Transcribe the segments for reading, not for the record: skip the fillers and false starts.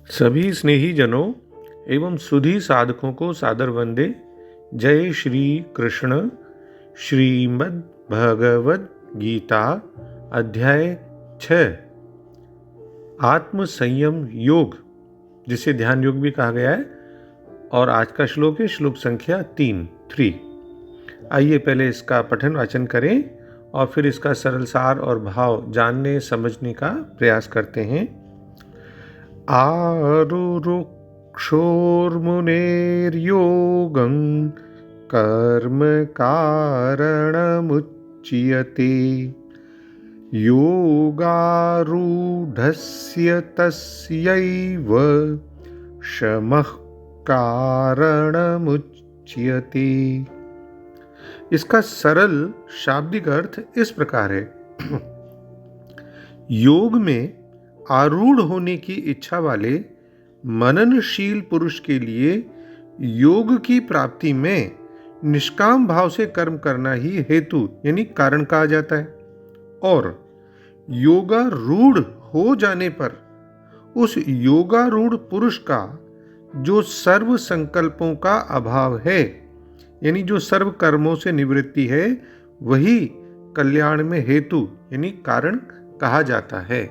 सभी स्नेही जनों एवं सुधी साधकों को सादर वंदे। जय श्री कृष्ण। श्रीमद् भगवद गीता अध्याय 6 आत्म संयम योग, जिसे ध्यान योग भी कहा गया है, और आज का श्लोक है श्लोक संख्या 3। आइए पहले इसका पठन वाचन करें और फिर इसका सरल सार और भाव जानने समझने का प्रयास करते हैं। आरुरुक्षोर्मुनेर्योगं कर्म कारणमुच्यते योगारूढस्य तस्यैव शमः कारणमुच्यते। इसका सरल शाब्दिक अर्थ इस प्रकार है। योग में आरूढ़ होने की इच्छा वाले मननशील पुरुष के लिए योग की प्राप्ति में निष्काम भाव से कर्म करना ही हेतु यानी कारण कहा जाता है, और योगारूढ़ हो जाने पर उस योगारूढ़ पुरुष का जो सर्व संकल्पों का अभाव है, यानी जो सर्व कर्मों से निवृत्ति है, वही कल्याण में हेतु यानी कारण कहा जाता है।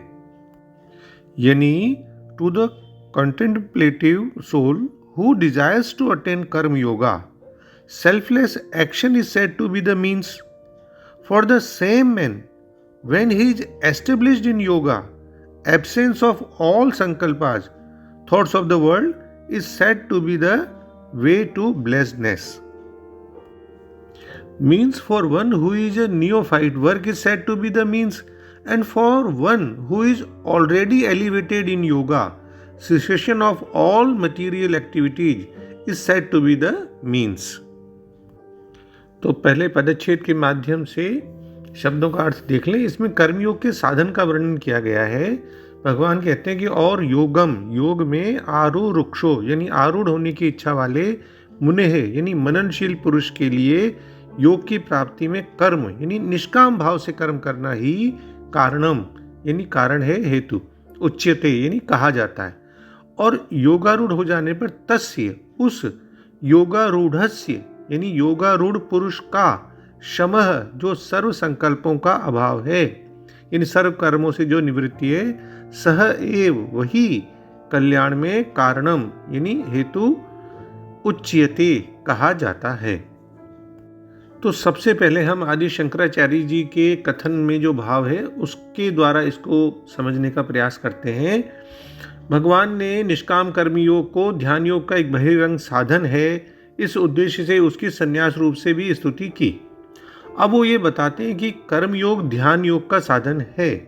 यानी to the contemplative soul who desires to attain karma yoga, selfless action is said to be the means. For the same man, when he is established in yoga, absence of all sankalpas, thoughts of the world, is said to be the way to blessedness. Means for one who is a neophyte, work is said to be the means, and for one who is already elevated in yoga, cessation of all material activities is said to be the means. तो पहले पदच्छेद के माध्यम से शब्दों का अर्थ देख लें। इसमें कर्मयोग के साधन का वर्णन किया गया है। भगवान कहते हैं कि और योगम, योग में आरूरुक्षो यानी आरूढ़ होने की इच्छा वाले मुने है यानी मननशील पुरुष के लिए योग की प्राप्ति में कर्म यानी निष्काम भाव से कर्म करना ही कारणम यानी कारण है, हेतु, उच्यते यानी कहा जाता है। और योगारूढ़ हो जाने पर तस्य उस योगारूढ़स्य यानी योगारूढ़ पुरुष का शमः जो सर्व संकल्पों का अभाव है यानी सर्व कर्मों से जो निवृत्ति है, सह एव वही कल्याण में कारणम यानी हेतु उच्यते कहा जाता है। तो सबसे पहले हम आदि शंकराचार्य जी के कथन में जो भाव है उसके द्वारा इसको समझने का प्रयास करते हैं। भगवान ने निष्काम कर्म योग को ध्यान योग का एक बहिरंग साधन है, इस उद्देश्य से उसकी संन्यास रूप से भी स्तुति की। अब वो ये बताते हैं कि कर्म योग ध्यान योग का साधन है।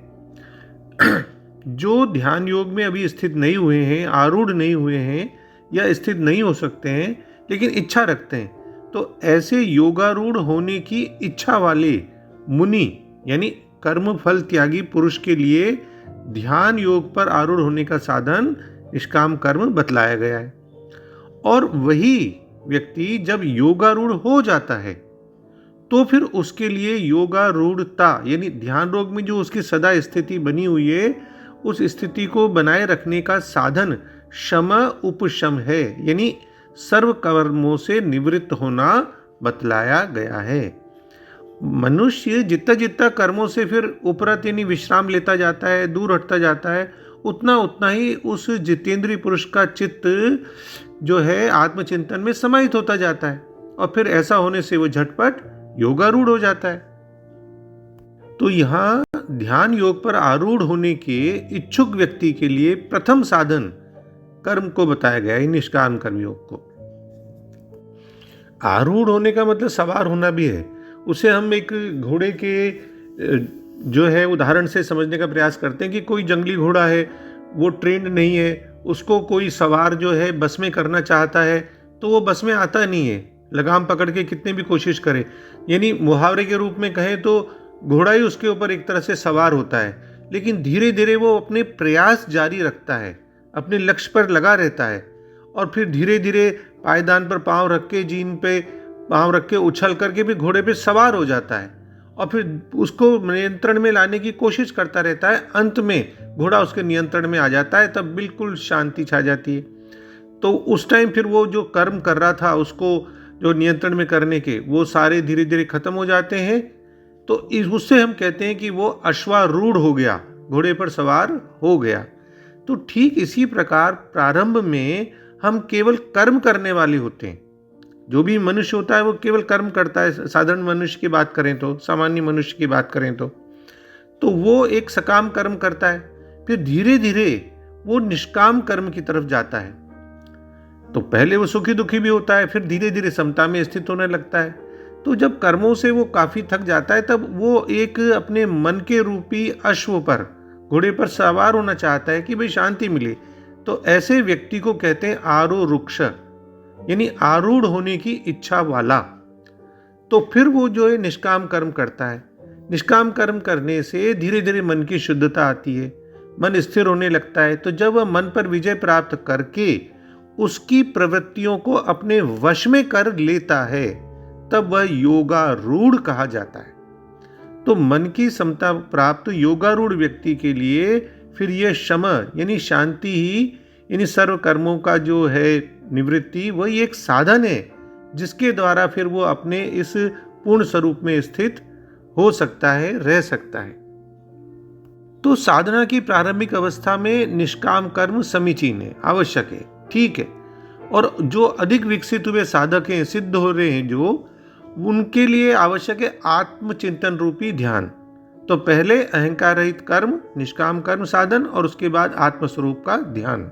जो ध्यान योग में अभी स्थित नहीं हुए हैं, आरूढ़ नहीं हुए हैं या स्थित नहीं हो सकते हैं, लेकिन इच्छा रखते हैं, तो ऐसे योगारूढ़ होने की इच्छा वाले मुनि यानी कर्म फल त्यागी पुरुष के लिए ध्यान योग पर आरूढ़ होने का साधन निष्काम कर्म बतलाया गया है। और वही व्यक्ति जब योगारूढ़ हो जाता है तो फिर उसके लिए योगारूढ़ता यानी ध्यान योग में जो उसकी सदा स्थिति बनी हुई है, उस स्थिति को बनाए रखने का साधन शम उपशम है यानी सर्व कर्मों से निवृत्त होना बतलाया गया है। मनुष्य जितना जितना कर्मों से फिर उपरत यानी विश्राम लेता जाता है, दूर हटता जाता है, उतना उतना ही उस जितेंद्रीय पुरुष का चित्त जो है आत्मचिंतन में समाहित होता जाता है, और फिर ऐसा होने से वो झटपट योगारूढ़ हो जाता है। तो यहाँ ध्यान योग पर आरूढ़ होने के इच्छुक व्यक्ति के लिए प्रथम साधन कर्म को बताया गया है, निष्काम कर्म योग को। आरूढ़ होने का मतलब सवार होना भी है। उसे हम एक घोड़े के जो है उदाहरण से समझने का प्रयास करते हैं कि कोई जंगली घोड़ा है, वो ट्रेंड नहीं है, उसको कोई सवार जो है बस में करना चाहता है तो वो बस में आता नहीं है, लगाम पकड़ के कितने भी कोशिश करे। यानी मुहावरे के रूप में कहें तो घोड़ा ही उसके ऊपर एक तरह से सवार होता है, लेकिन धीरे धीरे वो अपने प्रयास जारी रखता है, अपने लक्ष्य पर लगा रहता है, और फिर धीरे धीरे पायदान पर पांव रख के, जीन पे पांव रख के उछल करके भी घोड़े पे सवार हो जाता है। और फिर उसको नियंत्रण में लाने की कोशिश करता रहता है। अंत में घोड़ा उसके नियंत्रण में आ जाता है, तब बिल्कुल शांति छा जाती है। तो उस टाइम फिर वो जो कर्म कर रहा था उसको जो नियंत्रण में करने के, वो सारे धीरे धीरे खत्म हो जाते हैं। तो उससे हम कहते हैं कि वो अश्वारूढ़ हो गया, घोड़े पर सवार हो गया। तो ठीक इसी प्रकार प्रारंभ में हम केवल कर्म करने वाले होते हैं। जो भी मनुष्य होता है वो केवल कर्म करता है। साधारण मनुष्य की बात करें तो, सामान्य मनुष्य की बात करें तो वो एक सकाम कर्म करता है, फिर धीरे धीरे वो निष्काम कर्म की तरफ जाता है। तो पहले वो सुखी दुखी भी होता है, फिर धीरे धीरे समता में स्थित होने लगता है। तो जब कर्मों से वो काफी थक जाता है, तब वो एक अपने मन के रूपी अश्व पर, घोड़े पर सवार होना चाहता है कि भाई शांति मिले। तो ऐसे व्यक्ति को कहते हैं आरोरुक्ष, यानी आरूढ़ होने की इच्छा वाला। तो फिर वो जो है निष्काम कर्म करता है। निष्काम कर्म करने से धीरे धीरे मन की शुद्धता आती है, मन स्थिर होने लगता है। तो जब वह मन पर विजय प्राप्त करके उसकी प्रवृत्तियों को अपने वश में कर लेता है, तब वह योगारूढ़ कहा जाता है। तो मन की समता प्राप्त योगारूढ़ व्यक्ति के लिए फिर यह शम यानी शांति ही, यानी सर्व कर्मों का जो है निवृत्ति, वही एक साधन है जिसके द्वारा फिर वो अपने इस पूर्ण स्वरूप में स्थित हो सकता है, रह सकता है। तो साधना की प्रारंभिक अवस्था में निष्काम कर्म समीचीन है, आवश्यक है, ठीक है। और जो अधिक विकसित हुए साधक हैं, सिद्ध हो रहे हैं जो, उनके लिए आवश्यक है आत्मचिंतन रूपी ध्यान। तो पहले अहंकार रहित कर्म, निष्काम कर्म साधन, और उसके बाद आत्मस्वरूप का ध्यान।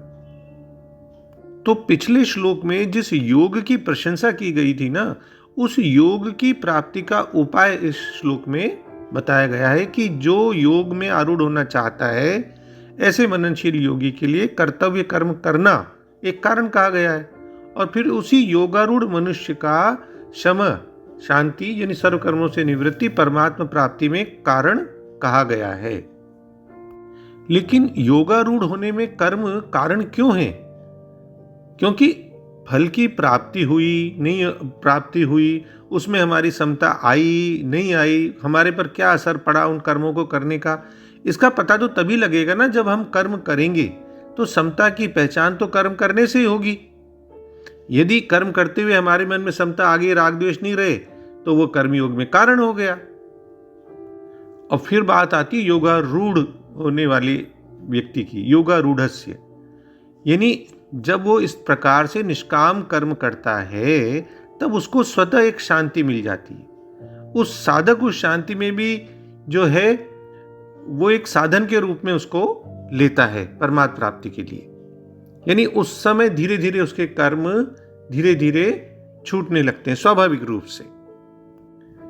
तो पिछले श्लोक में जिस योग की प्रशंसा की गई थी ना, उस योग की प्राप्ति का उपाय इस श्लोक में बताया गया है कि जो योग में आरूढ़ होना चाहता है, ऐसे मननशील योगी के लिए कर्तव्य कर्म करना एक कारण कहा गया है। और फिर उसी योगारूढ़ मनुष्य का शम, शांति यानी सर्व कर्मों से निवृत्ति, परमात्मा प्राप्ति में कारण कहा गया है। लेकिन योगारूढ़ होने में कर्म कारण क्यों है? क्योंकि फल की प्राप्ति हुई नहीं प्राप्ति हुई, उसमें हमारी समता आई नहीं आई, हमारे पर क्या असर पड़ा उन कर्मों को करने का, इसका पता तो तभी लगेगा ना जब हम कर्म करेंगे। तो समता की पहचान तो कर्म करने से ही होगी। यदि कर्म करते हुए हमारे मन में समता आगे, राग द्वेष नहीं रहे, तो वो कर्मयोग में कारण हो गया। और फिर बात आती है योगारूढ़ होने वाले व्यक्ति की, योगारूढ़स्य, यानी जब वो इस प्रकार से निष्काम कर्म करता है, तब उसको स्वतः एक शांति मिल जाती है। उस साधक उस शांति में भी जो है वो एक साधन के रूप में उसको लेता है परमात्मा प्राप्ति के लिए। यानी उस समय धीरे धीरे उसके कर्म धीरे धीरे छूटने लगते हैं स्वाभाविक रूप से,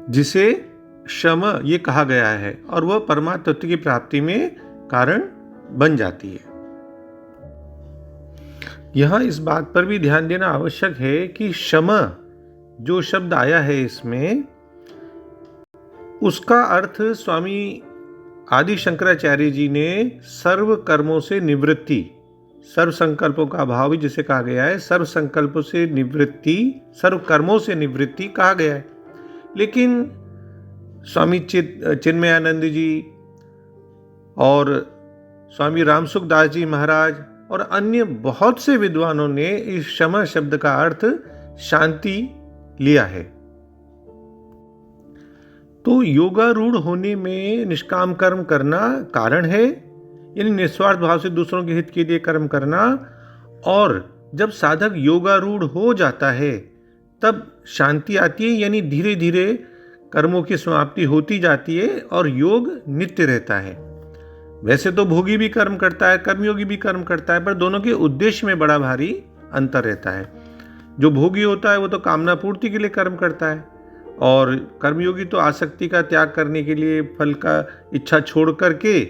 जिसे शम ये कहा गया है, और वह परमात्म तत्व की प्राप्ति में कारण बन जाती है। यहां इस बात पर भी ध्यान देना आवश्यक है कि शम जो शब्द आया है इसमें, उसका अर्थ स्वामी आदि शंकराचार्य जी ने सर्व कर्मों से निवृत्ति, सर्व संकल्पों का अभाव भी जिसे कहा गया है, सर्व संकल्पों से निवृत्ति, सर्व कर्मों से निवृत्ति कहा गया है। लेकिन स्वामी चिन्मयानंद जी और स्वामी रामसुखदास जी महाराज और अन्य बहुत से विद्वानों ने इस शम शब्द का अर्थ शांति लिया है। तो योगारूढ़ होने में निष्काम कर्म करना कारण है, यानी निस्वार्थ भाव से दूसरों के हित के लिए कर्म करना। और जब साधक योगारूढ़ हो जाता है तब शांति आती है, यानी धीरे धीरे कर्मों की समाप्ति होती जाती है और योग नित्य रहता है। वैसे तो भोगी भी कर्म करता है, कर्मयोगी भी कर्म करता है, पर दोनों के उद्देश्य में बड़ा भारी अंतर रहता है। जो भोगी होता है वो तो कामना पूर्ति के लिए कर्म करता है, और कर्मयोगी तो आसक्ति का त्याग करने के लिए, फल का इच्छा छोड़ करके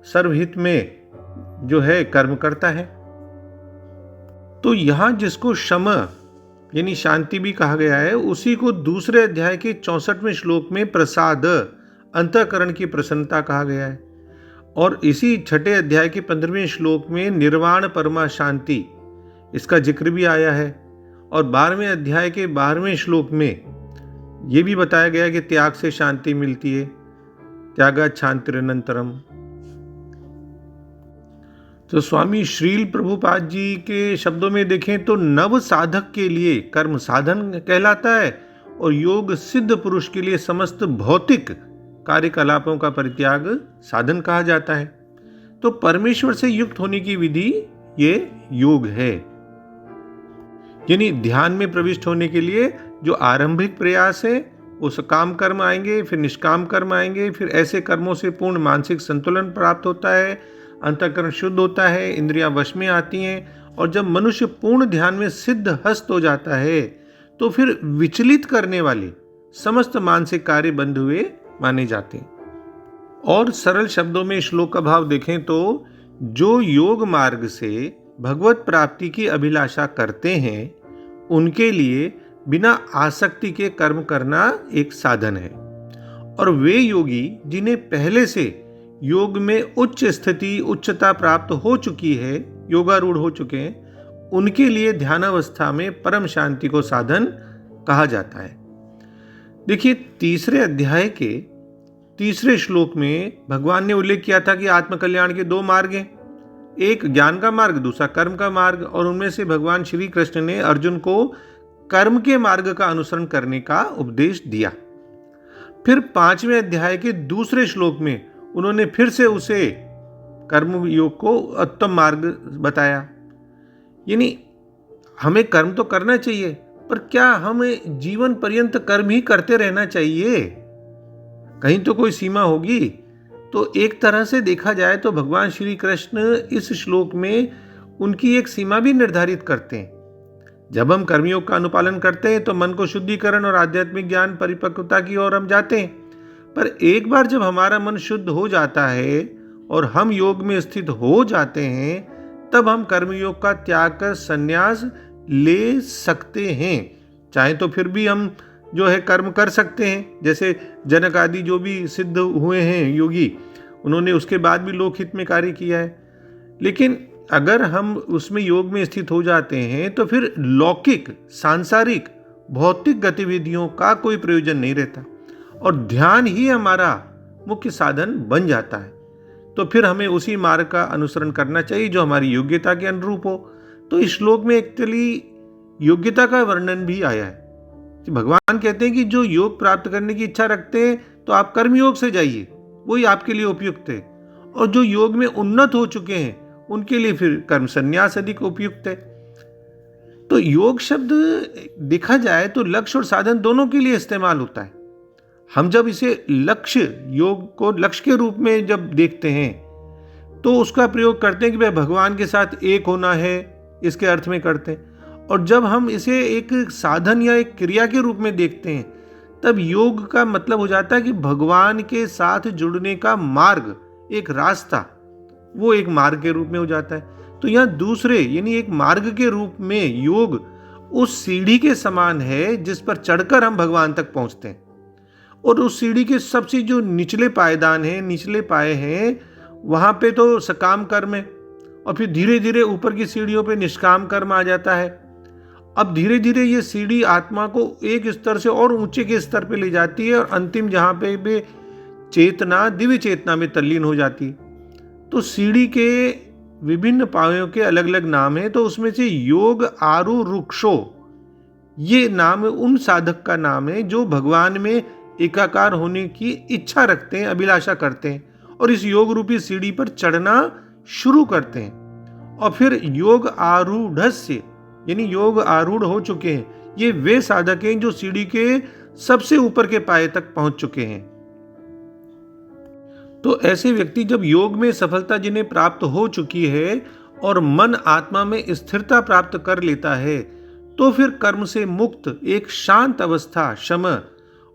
सर्वहित में जो है कर्म करता है। तो यहां जिसको शम यानी शांति भी कहा गया है, उसी को दूसरे अध्याय के 64वें श्लोक में प्रसाद, अंतःकरण की प्रसन्नता कहा गया है। और इसी छठे अध्याय के 15वें श्लोक में निर्वाण परमा शांति, इसका जिक्र भी आया है। और 12वें अध्याय के 12वें श्लोक में ये भी बताया गया कि त्याग से शांति मिलती है, त्यागात् शांतिरनंतरम। तो स्वामी श्रील प्रभुपाद जी के शब्दों में देखें तो नव साधक के लिए कर्म साधन कहलाता है और योग सिद्ध पुरुष के लिए समस्त भौतिक कार्यकलापों का परित्याग साधन कहा जाता है। तो परमेश्वर से युक्त होने की विधि ये योग है। यानी ध्यान में प्रविष्ट होने के लिए जो आरंभिक प्रयास है वो सकाम कर्म आएंगे, फिर निष्काम कर्म आएंगे, फिर ऐसे कर्मों से पूर्ण मानसिक संतुलन प्राप्त होता है, अंतःकरण शुद्ध होता है, इंद्रियां वश में आती हैं, और जब मनुष्य पूर्ण ध्यान में सिद्ध हस्त हो जाता है तो फिर विचलित करने वाले समस्त मानसिक कार्य बंद हुए माने जाते हैं। और सरल शब्दों में श्लोक का भाव देखें तो जो योग मार्ग से भगवत प्राप्ति की अभिलाषा करते हैं उनके लिए बिना आसक्ति के कर्म करना एक साधन है, और वे योगी जिन्हें पहले से योग में उच्च स्थिति उच्चता प्राप्त हो चुकी है, योगारूढ़ हो चुके हैं, उनके लिए ध्यानावस्था में परम शांति को साधन कहा जाता है। देखिए, तीसरे अध्याय के तीसरे श्लोक में भगवान ने उल्लेख किया था कि आत्मकल्याण के दो मार्ग हैं, एक ज्ञान का मार्ग, दूसरा कर्म का मार्ग, और उनमें से भगवान श्री कृष्ण ने अर्जुन को कर्म के मार्ग का अनुसरण करने का उपदेश दिया। फिर 5वें अध्याय के दूसरे श्लोक में उन्होंने फिर से उसे कर्म योग को उत्तम मार्ग बताया। यानी हमें कर्म तो करना चाहिए, पर क्या हमें जीवन पर्यंत कर्म ही करते रहना चाहिए? कहीं तो कोई सीमा होगी। तो एक तरह से देखा जाए तो भगवान श्री कृष्ण इस श्लोक में उनकी एक सीमा भी निर्धारित करते हैं। जब हम कर्मयोग का अनुपालन करते हैं तो मन को शुद्धिकरण और आध्यात्मिक ज्ञान परिपक्वता की ओर हम जाते हैं, पर एक बार जब हमारा मन शुद्ध हो जाता है और हम योग में स्थित हो जाते हैं तब हम कर्मयोग का त्याग कर संन्यास ले सकते हैं। चाहे तो फिर भी हम जो है कर्म कर सकते हैं, जैसे जनक आदि जो भी सिद्ध हुए हैं योगी, उन्होंने उसके बाद भी लोकहित में कार्य किया है। लेकिन अगर हम उसमें योग में स्थित हो जाते हैं तो फिर लौकिक सांसारिक भौतिक गतिविधियों का कोई प्रयोजन नहीं रहता और ध्यान ही हमारा मुख्य साधन बन जाता है। तो फिर हमें उसी मार्ग का अनुसरण करना चाहिए जो हमारी योग्यता के अनुरूप हो। तो इस श्लोक में एक्चुअली योग्यता का वर्णन भी आया है कि भगवान कहते हैं कि जो योग प्राप्त करने की इच्छा रखते हैं तो आप कर्मयोग से जाइए, वही आपके लिए उपयुक्त है, और जो योग में उन्नत हो चुके हैं उनके लिए फिर कर्म संन्यास अधिक उपयुक्त है। तो योग शब्द देखा जाए तो लक्ष्य और साधन दोनों के लिए इस्तेमाल होता है। हम जब इसे लक्ष्य, योग को लक्ष्य के रूप में जब देखते हैं तो उसका प्रयोग करते हैं कि भाई भगवान के साथ एक होना है, इसके अर्थ में करते हैं। और जब हम इसे एक साधन या एक क्रिया के रूप में देखते हैं तब योग का मतलब हो जाता है कि भगवान के साथ जुड़ने का मार्ग, एक रास्ता, वो एक मार्ग के रूप में हो जाता है। तो यहाँ दूसरे यानी एक मार्ग के रूप में योग उस सीढ़ी के समान है जिस पर चढ़कर हम भगवान तक पहुंचते हैं, और उस सीढ़ी के सबसे जो निचले पायदान हैं, निचले पाए हैं, वहां पे तो सकाम कर्म है, और फिर धीरे धीरे ऊपर की सीढ़ियों पे निष्काम कर्म आ जाता है। अब धीरे धीरे ये सीढ़ी आत्मा को एक स्तर से और ऊंचे के स्तर पे ले जाती है और अंतिम जहां पे भी चेतना दिव्य चेतना में तल्लीन हो जाती है। तो सीढ़ी के विभिन्न पायों के अलग अलग नाम हैं, तो उसमें से योग आरूरुक्षो ये नाम उन साधक का नाम है जो भगवान में एकाकार होने की इच्छा रखते हैं, अभिलाषा करते हैं, और इस योग रूपी सीढ़ी पर चढ़ना शुरू करते हैं। और फिर योग आरूढ़स्य यानी योग आरूढ़ हो चुके हैं, ये वे साधक हैं जो सीढ़ी के सबसे ऊपर के पाए तक पहुंच चुके हैं। तो ऐसे व्यक्ति जब योग में सफलता जिन्हें प्राप्त हो चुकी है और मन आत्मा में स्थिरता प्राप्त कर लेता है तो फिर कर्म से मुक्त एक शांत अवस्था शम,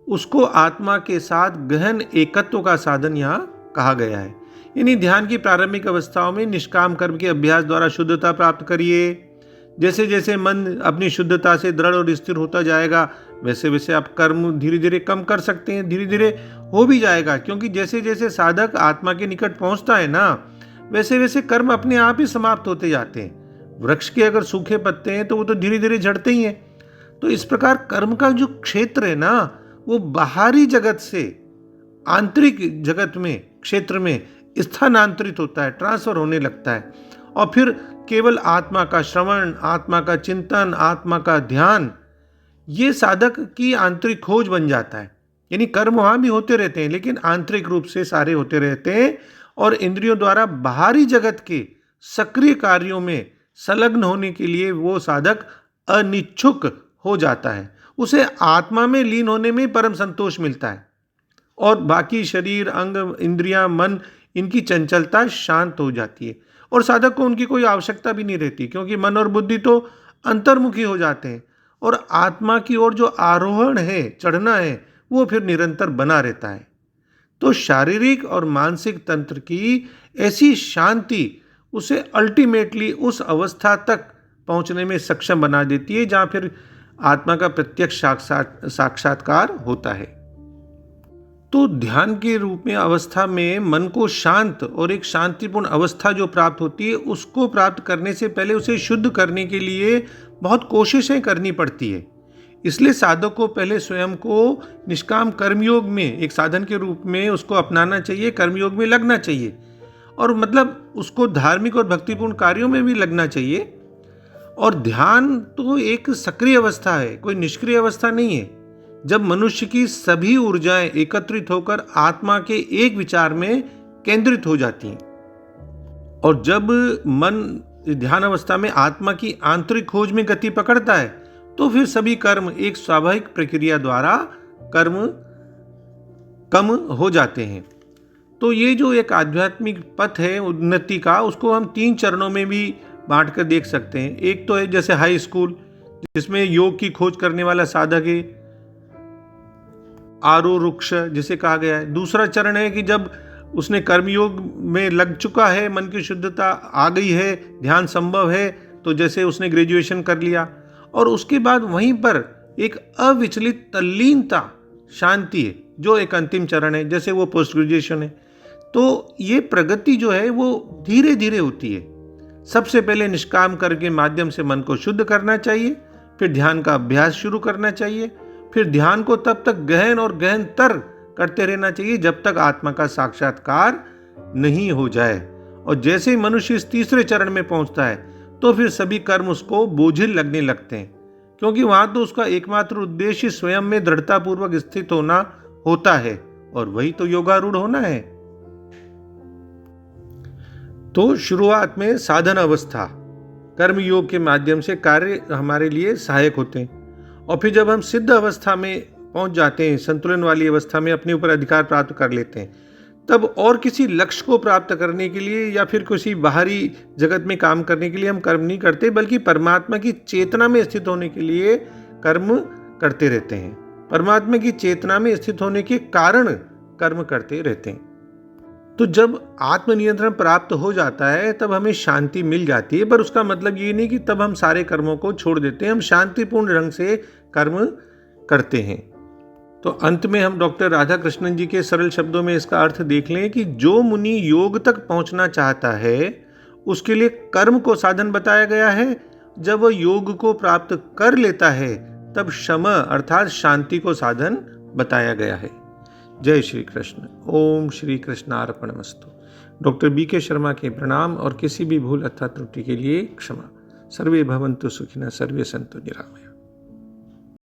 उसको आत्मा के साथ गहन एकत्व का साधन यहाँ कहा गया है। यानी ध्यान की प्रारंभिक अवस्थाओं में निष्काम कर्म के अभ्यास द्वारा शुद्धता प्राप्त करिए। जैसे जैसे मन अपनी शुद्धता से दृढ़ और स्थिर होता जाएगा वैसे वैसे आप कर्म धीरे धीरे कम कर सकते हैं, धीरे धीरे हो भी जाएगा, क्योंकि जैसे जैसे साधक आत्मा के निकट पहुंचता है ना वैसे वैसे कर्म अपने आप ही समाप्त होते जाते हैं। वृक्ष के अगर सूखे पत्ते हैं तो वो तो धीरे धीरे झड़ते ही हैं। तो इस प्रकार कर्म का जो क्षेत्र है ना वो बाहरी जगत से आंतरिक जगत में, क्षेत्र में स्थानांतरित होता है, ट्रांसफर होने लगता है, और फिर केवल आत्मा का श्रवण, आत्मा का चिंतन, आत्मा का ध्यान, ये साधक की आंतरिक खोज बन जाता है। यानी कर्म वहाँ भी होते रहते हैं, लेकिन आंतरिक रूप से सारे होते रहते हैं, और इंद्रियों द्वारा बाहरी जगत के सक्रिय कार्यों में संलग्न होने के लिए वो साधक अनिच्छुक हो जाता है। उसे आत्मा में लीन होने में परम संतोष मिलता है, और बाकी शरीर, अंग, इंद्रियां, मन, इनकी चंचलता शांत हो जाती है, और साधक को उनकी कोई आवश्यकता भी नहीं रहती, क्योंकि मन और बुद्धि तो अंतर्मुखी हो जाते हैं, और आत्मा की ओर जो आरोहण है, चढ़ना है, वो फिर निरंतर बना रहता है। तो शारीरिक और मानसिक तंत्र की ऐसी शांति उसे अल्टीमेटली उस अवस्था तक पहुंचने में सक्षम बना देती है जहां फिर आत्मा का प्रत्यक्ष साक्षात्कार होता है। तो ध्यान के रूप में अवस्था में मन को शांत और एक शांतिपूर्ण अवस्था जो प्राप्त होती है, उसको प्राप्त करने से पहले उसे शुद्ध करने के लिए बहुत कोशिशें करनी पड़ती है। इसलिए साधक को पहले स्वयं को निष्काम कर्मयोग में एक साधन के रूप में उसको अपनाना चाहिए, कर्मयोग में लगना चाहिए, और मतलब उसको धार्मिक और भक्तिपूर्ण कार्यों में भी लगना चाहिए। और ध्यान तो एक सक्रिय अवस्था है, कोई निष्क्रिय अवस्था नहीं है, जब मनुष्य की सभी ऊर्जाएं एकत्रित होकर आत्मा के एक विचार में केंद्रित हो जाती हैं। और जब मन ध्यान अवस्था में आत्मा की आंतरिक खोज में गति पकड़ता है, तो फिर सभी कर्म एक स्वाभाविक प्रक्रिया द्वारा कर्म कम हो जाते हैं। तो ये जो एक आध्यात्मिक पथ है उन्नति का, उसको हम 3 चरणों में भी बांट कर देख सकते हैं। एक तो है जैसे हाई स्कूल, जिसमें योग की खोज करने वाला साधक है, आरोरुक्ष जिसे कहा गया है। दूसरा चरण है कि जब उसने कर्मयोग में लग चुका है, मन की शुद्धता आ गई है, ध्यान संभव है, तो जैसे उसने ग्रेजुएशन कर लिया, और उसके बाद वहीं पर एक अविचलित तल्लीनता, शांति है, जो एक अंतिम चरण है, जैसे वो पोस्ट ग्रेजुएशन है। तो ये प्रगति जो है वो धीरे धीरे होती है। सबसे पहले निष्काम कर्म के माध्यम से मन को शुद्ध करना चाहिए, फिर ध्यान का अभ्यास शुरू करना चाहिए, फिर ध्यान को तब तक गहन और गहनतर करते रहना चाहिए जब तक आत्मा का साक्षात्कार नहीं हो जाए। और जैसे ही मनुष्य इस तीसरे चरण में पहुंचता है, तो फिर सभी कर्म उसको बोझिल लगने लगते हैं, क्योंकि वहां तो उसका एकमात्र उद्देश्य स्वयं में दृढ़तापूर्वक स्थित होना होता है, और वही तो योगारूढ़ होना है। तो शुरुआत में साधन अवस्था, कर्म योग के माध्यम से कार्य हमारे लिए सहायक होते हैं, और फिर जब हम सिद्ध अवस्था में पहुंच जाते हैं, संतुलन वाली अवस्था में अपने ऊपर अधिकार प्राप्त कर लेते हैं, तब और किसी लक्ष्य को प्राप्त करने के लिए या फिर किसी बाहरी जगत में काम करने के लिए हम कर्म नहीं करते, बल्कि परमात्मा की चेतना में स्थित होने के लिए कर्म करते रहते हैं। परमात्मा की चेतना में स्थित होने के कारण कर्म करते रहते हैं। तो जब आत्मनियंत्रण प्राप्त हो जाता है, तब हमें शांति मिल जाती है, पर उसका मतलब ये नहीं कि तब हम सारे कर्मों को छोड़ देते हैं। हम शांतिपूर्ण ढंग से कर्म करते हैं। तो अंत में हम डॉक्टर राधा कृष्णन जी के सरल शब्दों में इसका अर्थ देख लें कि जो मुनि योग तक पहुंचना चाहता है, उसके लिए कर्म को साधन बताया गया है। जब वह योग को प्राप्त कर लेता है, तब शम अर्थात शांति को साधन बताया गया है। जय श्री कृष्ण। ओम श्री कृष्णार्पणमस्तु। डॉक्टर BK शर्मा के प्रणाम, और किसी भी भूल अथवा त्रुटि के लिए क्षमा। सर्वे भवन्तु सुखिनः, सर्वे सन्तु निरामया।